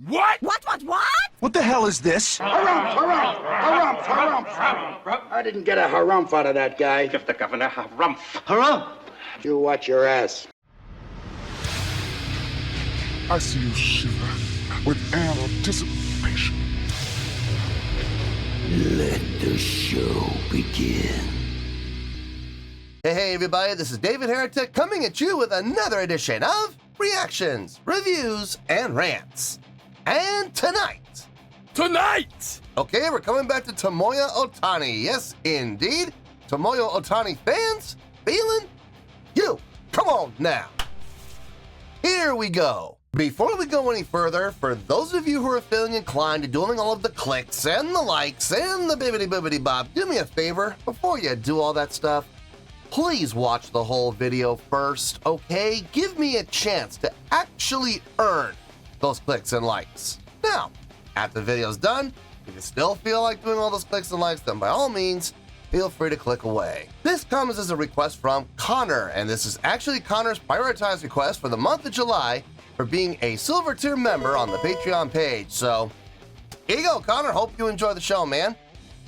What? What? What the hell is this? Harumph. I didn't get a harumph out of that guy. Give the governor harumph. Harumph! You watch your ass. I see you shiver with anticipation. Let the show begin. Hey everybody, this is David Heretic coming at you with another edition of Reactions, Reviews, and Rants. And tonight, okay, we're coming back to Tomoya Ohtani. Yes, indeed. Tomoya Ohtani fans, feeling you. Come on now. Here we go. Before we go any further, for those of you who are feeling inclined to doing all of the clicks and the likes and the bibbidi bob, do me a favor before you do all that stuff. Please watch the whole video first, okay? Give me a chance to actually earn those clicks and likes. Now, after the video's done, if you still feel like doing all those clicks and likes, then by all means, feel free to click away. This comes as a request from Connor, and this is actually Connor's prioritized request for the month of July for being a silver tier member on the Patreon page. So, here you go, Connor. Hope you enjoy the show, man.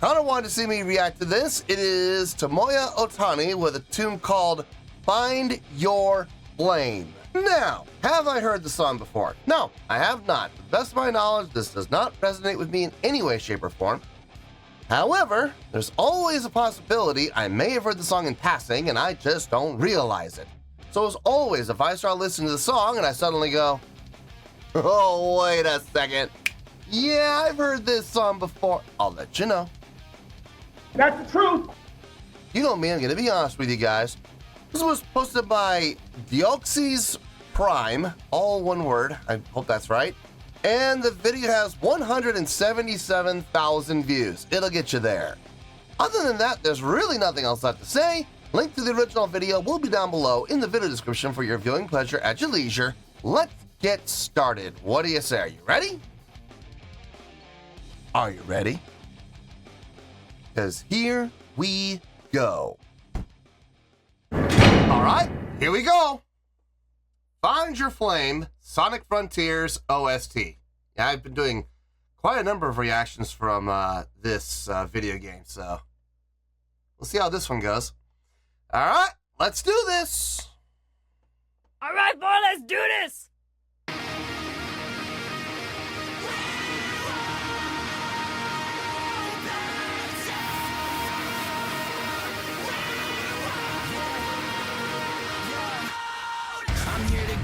Connor wanted to see me react to this. It is Tomoya Ohtani with a tune called Find Your Flame. Now, have I heard the song before? No, I have not. To the best of my knowledge, this does not resonate with me in any way, shape, or form. However, there's always a possibility I may have heard the song in passing and I just don't realize it. So as always, if I start listening to the song and I suddenly go, oh, wait a second. Yeah, I've heard this song before. I'll let you know. That's the truth. You know me, I'm going to be honest with you guys. This was posted by Deoxys Prime, all one word. I hope that's right. And the video has 177,000 views. It'll get you there. Other than that, there's really nothing else left to say. Link to the original video will be down below in the video description for your viewing pleasure at your leisure. Let's get started. What do you say? Are you ready? Are you ready? Because here we go. All right, here we go. Find Your Flame, Sonic Frontiers OST. Yeah, I've been doing quite a number of reactions from this video game, so we'll see how this one goes. All right, let's do this. All right, boy, let's do this.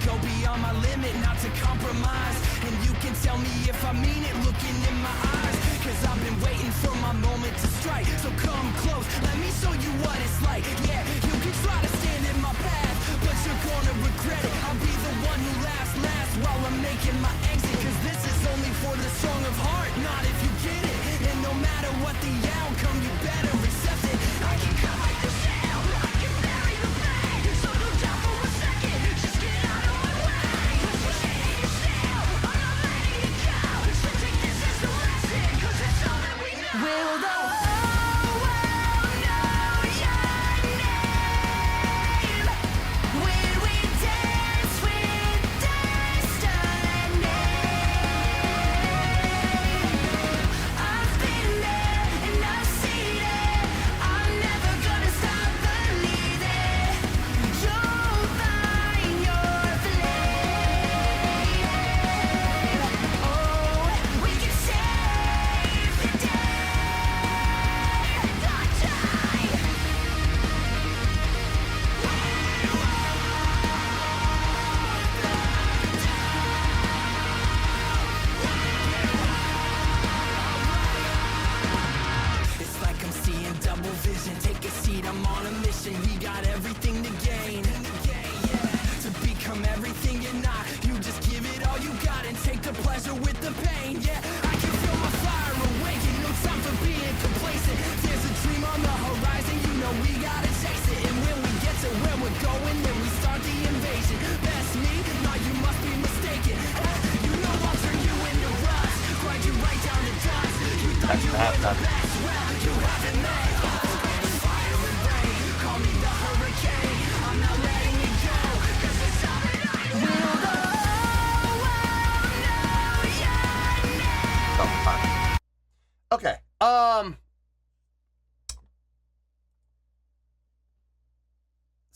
Go beyond my limit, not to compromise. And you can tell me if I mean it, looking in my eyes. Cause I've been waiting for my moment to strike. So come close, let me show you what it's like. Yeah, you can try to stand in my path, but you're gonna regret it. I'll be the one who laughs last while I'm making my exit. Cause this is only for the strong of heart, not if you get it. And no matter what the outcome, you better accept it. I can cut like the shell, I can bury the pain. So don't doubt for a second, just get out of my way. Will the whole world know your name? When we dance with destiny. I've been there and I've seen it. I'm never gonna stop believing. You'll find your flame. Oh, we can save the day. It's like I'm seeing double vision. Take a seat, I'm on a mission. We got everything to gain. To become everything you're not. You just give it all you got and take the pleasure with the pain. Yeah, I can feel my fire awaken. No time for being complacent. There's a dream on the horizon. You know we gotta chase it. And when we get to where we're going, then we start the invasion. That's me? No, you must be mistaken. You know I'll turn you into rust. Grind you right down to dust. You thought you were the best. Well, you haven't met. Fire and rain. Call me the hurricane. I'm not letting it go. Cause it's all that I know. Will the whole world know your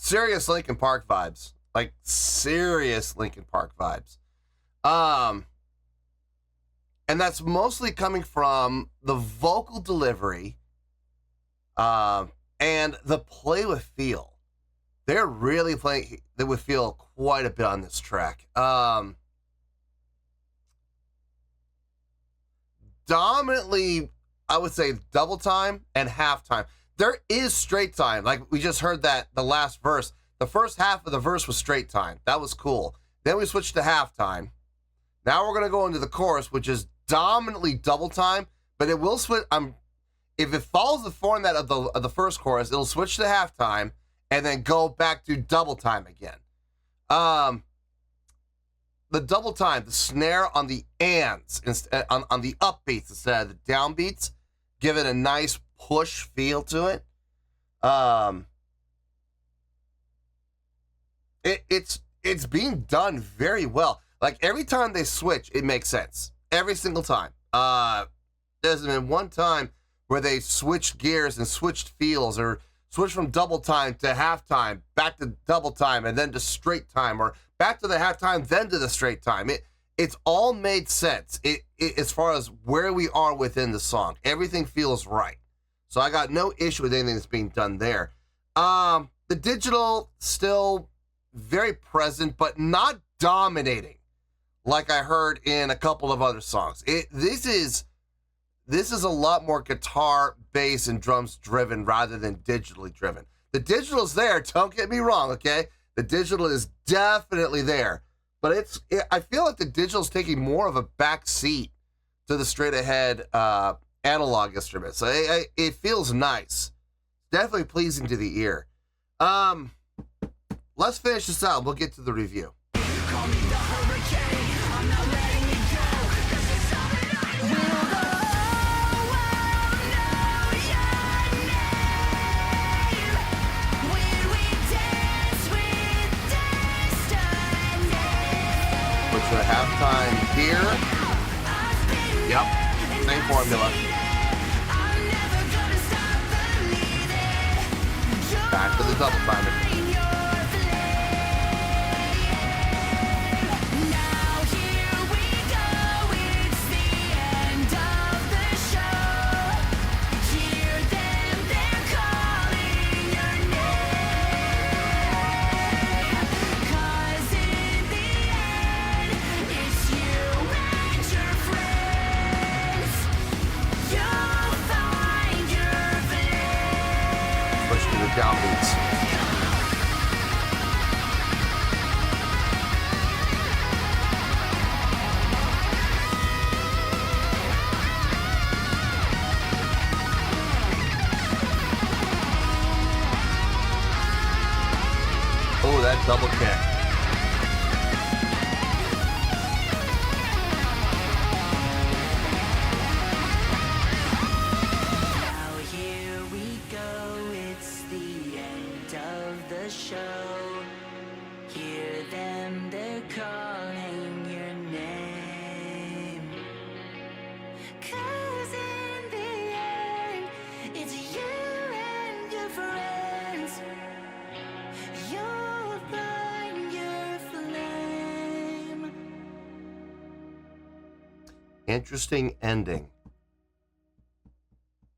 serious Linkin Park vibes. Like, serious Linkin Park vibes. And that's mostly coming from the vocal delivery and the play with feel. They're really playing with feel quite a bit on this track. Dominantly, I would say double time and half time. There is straight time. Like we just heard that the last verse, the first half of the verse was straight time. That was cool. Then we switched to half time. Now we're going to go into the chorus, which is dominantly double time, but it will switch. If it follows the format of the first chorus, it'll switch to half time and then go back to double time again. The double time, the snare on the ands, on the upbeats instead of the downbeats, give it a nice push feel to it. It's being done very well. Like every time they switch, it makes sense. Every single time. There's been one time where they switched gears and switched feels, or switched from double time to half time, back to double time, and then to straight time, or back to the half time, then to the straight time. It's all made sense. As far as where we are within the song, everything feels right. So I got no issue with anything that's being done there. The digital still very present, but not dominating like I heard in a couple of other songs. This is a lot more guitar, bass, and drums driven rather than digitally driven. The digital's there, don't get me wrong, okay? The digital is definitely there, but I feel like the digital's taking more of a back seat to the straight ahead analog instruments. So it feels nice. Definitely pleasing to the ear. Let's finish this out. We'll get to the review. For halftime here. Yep, same formula. Back to the double timer. Downbeats. Oh, that double kick. Interesting ending.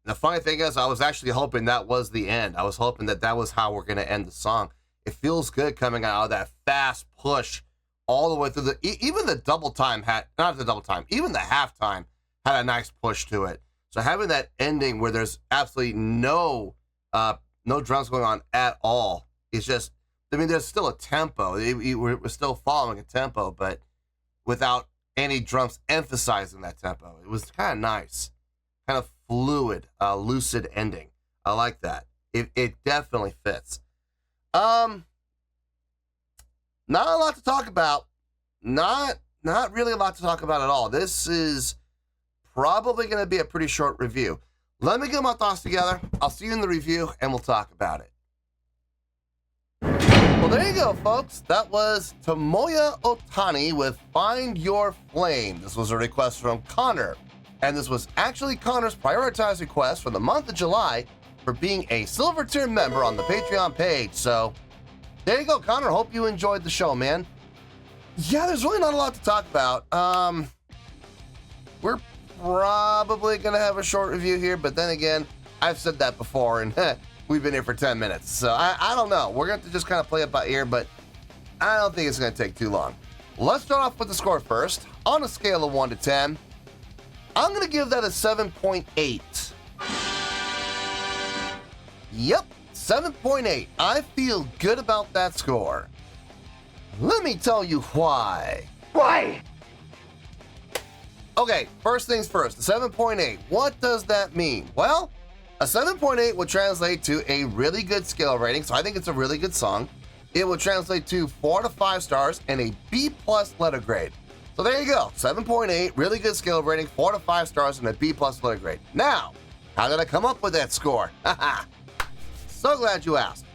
The funny thing is, I was actually hoping that was the end. I was hoping that was how we're going to end the song. It feels good coming out of that fast push all the way through even the double time not the double time, even the halftime had a nice push to it. So having that ending where there's absolutely no drums going on at all, it's just, I mean, there's still a tempo. We're still following a tempo, but without any drums emphasizing that tempo. It was kind of nice, kind of fluid, lucid ending. I like that. It definitely fits. Not a lot to talk about. Not really a lot to talk about at all. This is probably going to be a pretty short review. Let me get my thoughts together. I'll see you in the review, and we'll talk about it. Well, there you go, folks. That was Tomoya Ohtani with Find Your Flame. This was a request from Connor, and this was actually Connor's prioritized request for the month of July for being a Silver Tier member on the Patreon page. So, there you go, Connor. Hope you enjoyed the show, man. Yeah, there's really not a lot to talk about. We're probably gonna have a short review here, but then again, I've said that before, and we've been here for 10 minutes, so I don't know. We're going to just kind of play it by ear, but I don't think it's going to take too long. Let's start off with the score first. On a scale of 1 to 10, I'm going to give that a 7.8. Yep, 7.8. I feel good about that score. Let me tell you why. Why? Okay, first things first, the 7.8. What does that mean? Well, a 7.8 would translate to a really good scale rating, so I think it's a really good song. It would translate to 4 to 5 stars and a B+ letter grade. So there you go, 7.8, really good scale rating, 4 to 5 stars and a B+ letter grade. Now, how did I come up with that score? Haha, so glad you asked.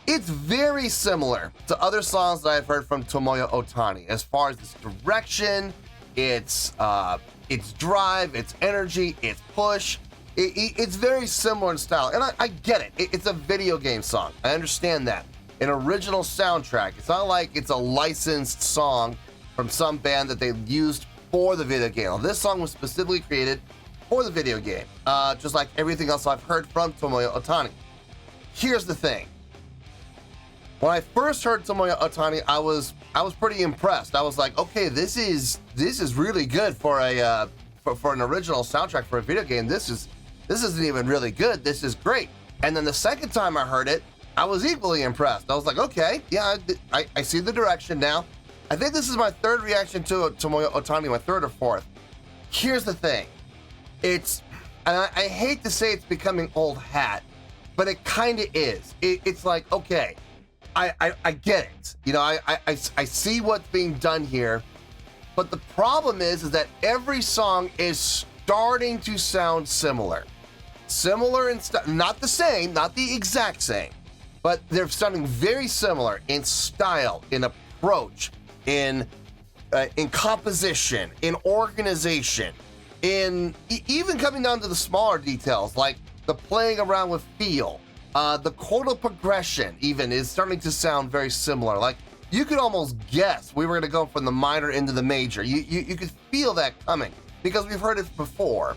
It's very similar to other songs that I've heard from Tomoya Ohtani as far as its direction, its drive, its energy, its push. It's very similar in style, and I get it. It's a video game song. I understand that. An original soundtrack. It's not like it's a licensed song from some band that they used for the video game. Well, this song was specifically created for the video game, just like everything else I've heard from Tomoya Ohtani. Here's the thing. When I first heard Tomoya Ohtani, I was pretty impressed. I was like, okay, this is really good for a for an original soundtrack for a video game. This isn't even really good. This is great. And then the second time I heard it, I was equally impressed. I was like, okay, yeah, I see the direction now. I think this is my third reaction to Tomoya Ohtani, my third or fourth. Here's the thing. And I hate to say it's becoming old hat, but it kind of is. It's like, okay, I get it. You know, I see what's being done here, but the problem is that every song is starting to sound similar. Similar in not the same, not the exact same, but they're sounding very similar in style, in approach, in composition, in organization, in even coming down to the smaller details like the playing around with feel, the chordal progression even is starting to sound very similar. Like you could almost guess we were going to go from the minor into the major. You could feel that coming because we've heard it before.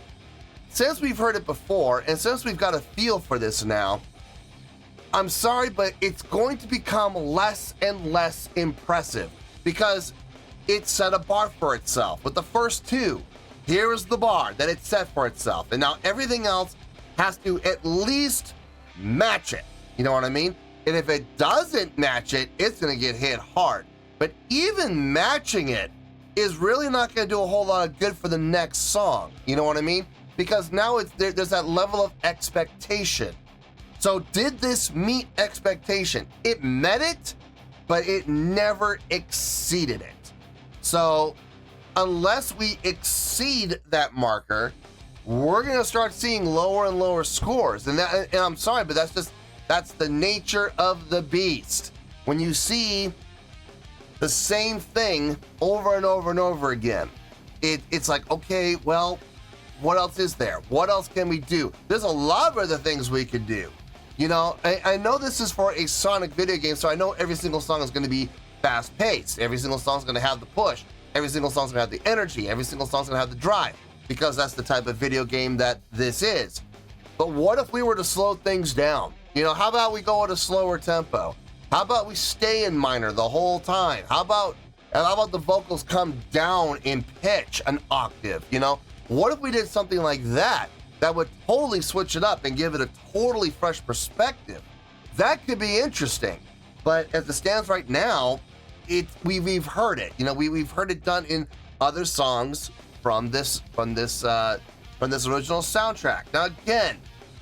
Since we've heard it before, and since we've got a feel for this now, I'm sorry, but it's going to become less and less impressive because it set a bar for itself. With the first two, here is the bar that it set for itself. And now everything else has to at least match it. You know what I mean? And if it doesn't match it, it's going to get hit hard. But even matching it is really not going to do a whole lot of good for the next song. You know what I mean? Because now there's that level of expectation. So did this meet expectation? It met it, but it never exceeded it. So unless we exceed that marker, we're going to start seeing lower and lower scores. And I'm sorry, but that's the nature of the beast. When you see the same thing over and over and over again, it's like, okay, well, what else is there? What else can we do? There's a lot of other things we could do. You know, I know this is for a Sonic video game, so I know every single song is going to be fast-paced. Every single song is going to have the push. Every single song is going to have the energy. Every single song is going to have the drive, because that's the type of video game that this is. But what if we were to slow things down? You know, how about we go at a slower tempo? How about we stay in minor the whole time? How about the vocals come down in pitch an octave, you know? What if we did something like that would totally switch it up and give it a totally fresh perspective? That could be interesting. But as it stands right now, we've heard it. You know, we've heard it done in other songs from this original soundtrack. Now again,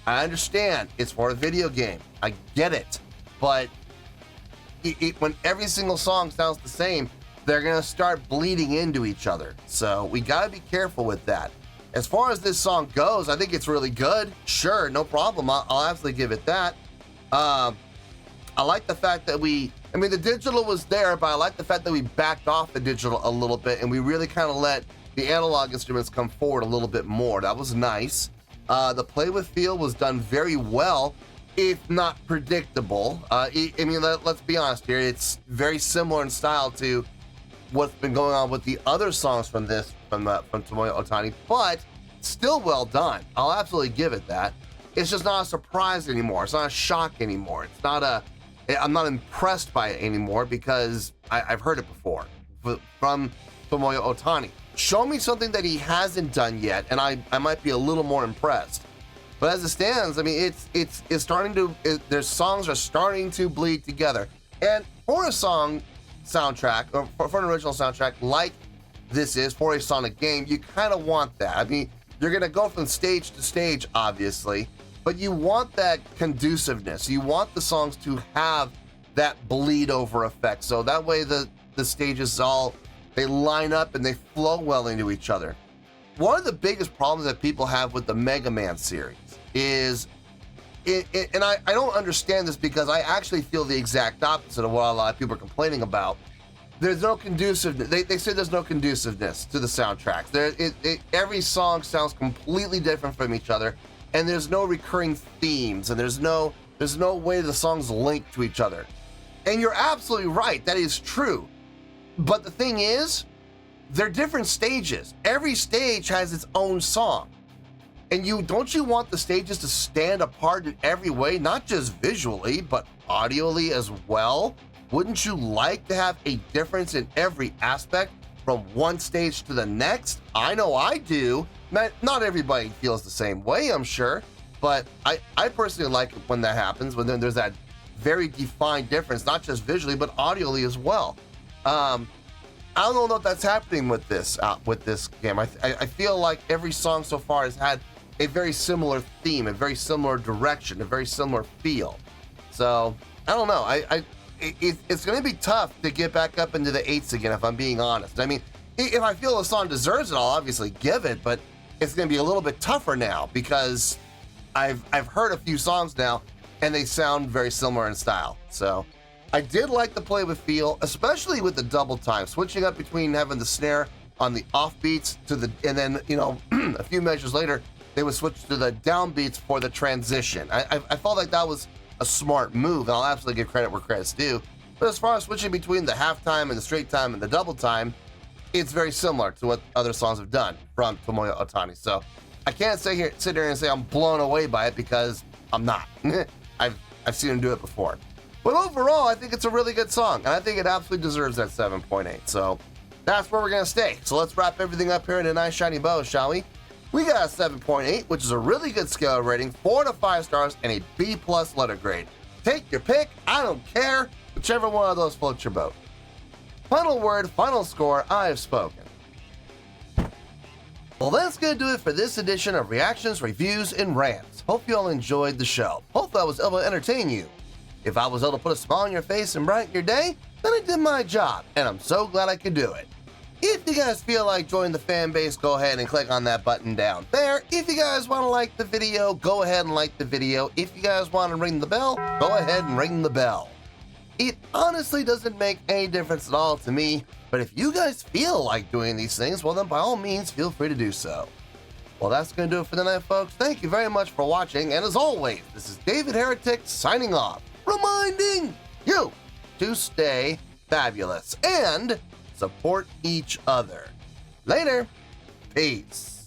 I understand it's for a video game. I get it. But when every single song sounds the same, they're gonna start bleeding into each other. So we gotta be careful with that. As far as this song goes, I think it's really good. Sure, no problem. I'll absolutely give it that. I like the fact that the digital was there, but I like the fact that we backed off the digital a little bit and we really kind of let the analog instruments come forward a little bit more. That was nice. The play with feel was done very well. if not predictable. I mean, let's be honest here. It's very similar in style to what's been going on with the other songs from Tomoya Ohtani, but still well done. I'll absolutely give it that. It's just not a surprise anymore. It's not a shock anymore. I'm not impressed by it anymore because I've heard it before from Tomoya Ohtani. Show me something that he hasn't done yet, and I might be a little more impressed. But as it stands, I mean, it's starting to. Their songs are starting to bleed together, and for a song soundtrack or for an original soundtrack like this is for a Sonic game, you kind of want that. I mean, you're gonna go from stage to stage, obviously, but you want that conduciveness. You want the songs to have that bleed over effect, so that way the stages they line up and they flow well into each other. One of the biggest problems that people have with the Mega Man series is, and I don't understand this because I actually feel the exact opposite of what a lot of people are complaining about. There's no conduciveness. They say there's no conduciveness to the soundtracks. Every song sounds completely different from each other, and there's no recurring themes, and there's no way the songs link to each other. And you're absolutely right. That is true. But the thing is, they're different stages. Every stage has its own song. And don't you want the stages to stand apart in every way, not just visually, but audially as well? Wouldn't you like to have a difference in every aspect from one stage to the next? I know I do. Not everybody feels the same way, I'm sure, but I personally like it when that happens, when then there's that very defined difference, not just visually, but audially as well. I don't know if that's happening with this game. I feel like every song so far has had a very similar theme, a very similar direction, a very similar feel. So I don't know. It's going to be tough to get back up into the 8s again, if I'm being honest. I mean, if I feel a song deserves it, I'll obviously give it, but it's going to be a little bit tougher now because I've heard a few songs now and they sound very similar in style. So I did like the play with feel, especially with the double time, switching up between having the snare on the off beats and then, a few measures later, they would switch to the down beats for the transition. I felt like that was a smart move, and I'll absolutely give credit where credit's due. But as far as switching between the half time and the straight time and the double time, it's very similar to what other songs have done from Tomoya Ohtani. So I can't sit here and say I'm blown away by it because I'm not. I've seen him do it before. But overall, I think it's a really good song, and I think it absolutely deserves that 7.8. So that's where we're going to stay. So let's wrap everything up here in a nice shiny bow, shall we? We got a 7.8, which is a really good scale rating, 4 to 5 stars, and a B+ letter grade. Take your pick, I don't care, whichever one of those floats your boat. Final word, final score, I have spoken. Well, that's going to do it for this edition of Reactions, Reviews, and Rants. Hope you all enjoyed the show. Hope I was able to entertain you. If I was able to put a smile on your face and brighten your day, then I did my job, and I'm so glad I could do it. If you guys feel like joining the fan base, go ahead and click on that button down there. If you guys want to like the video, go ahead and like the video. If you guys want to ring the bell, go ahead and ring the bell. It honestly doesn't make any difference at all to me, but if you guys feel like doing these things, well then by all means, feel free to do so. Well, that's going to do it for tonight, folks. Thank you very much for watching, and as always, this is David Heretic signing off, reminding you to stay fabulous and support each other. Later. Peace.